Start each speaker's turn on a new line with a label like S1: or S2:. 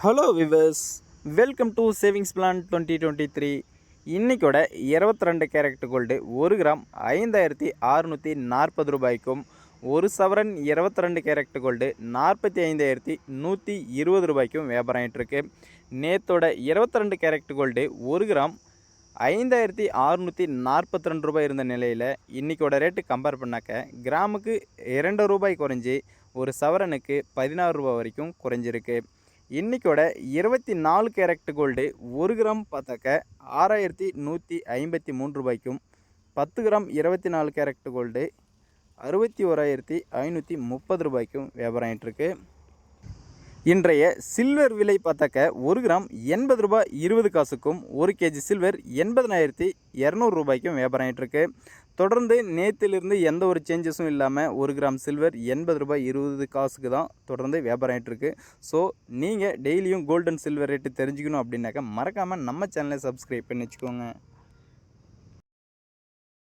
S1: Hello viewers, welcome to savings plan 2023. இன்றைக்கோட 22 carat gold 1 gram 5640 ரூபாய்க்கும், ஒரு சவரன் 22 கேரட் கோல்டு 45,120 ரூபாய்க்கும் வியாபாரம் ஆகிட்டுருக்கு. நேத்தோட 22 கேரட் கோல்டு 1 கிராம் 5642 ரூபாய் இருந்த நிலையில் இன்றைக்கோட ரேட்டு கம்பேர் பண்ணாக்க கிராமுக்கு 2 ரூபாய் குறைஞ்சி ஒரு சவரனுக்கு 16 ரூபாய் வரைக்கும் குறைஞ்சிருக்கு. இன்றைக்கோட 24 கேரட் கோல்டு 1 கிராம் பார்த்தாக்க 6153 ரூபாய்க்கும், 10 கிராம் 24 கேரட் கோல்டு 61,530 ரூபாய்க்கும் வியாபாரம் ஆகிட்டுருக்கு. இன்றைய சில்வர் விலை பார்த்தாக்க 1 கிராம் 80 ரூபாய் 20 காசுக்கும், 1 கேஜி சில்வர் 80,200 ரூபாய்க்கும் வியாபாரம் ஆகிட்டுருக்கு. தொடர்ந்து நேற்றிலிருந்து எந்த ஒரு சேஞ்சஸும் இல்லாமல் 1 கிராம் சில்வர் 80 ரூபாய் 20 காசுக்கு தான் தொடர்ந்து வியாபாரம் ஆகிட்டுருக்கு. ஸோ நீங்கள் டெய்லியும் கோல்டு அண்ட் சில்வர் ரேட்டு தெரிஞ்சுக்கணும் அப்படின்னாக்கா மறக்காமல் நம்ம சேனலை சப்ஸ்கிரைப் பண்ணி வச்சுக்கோங்க.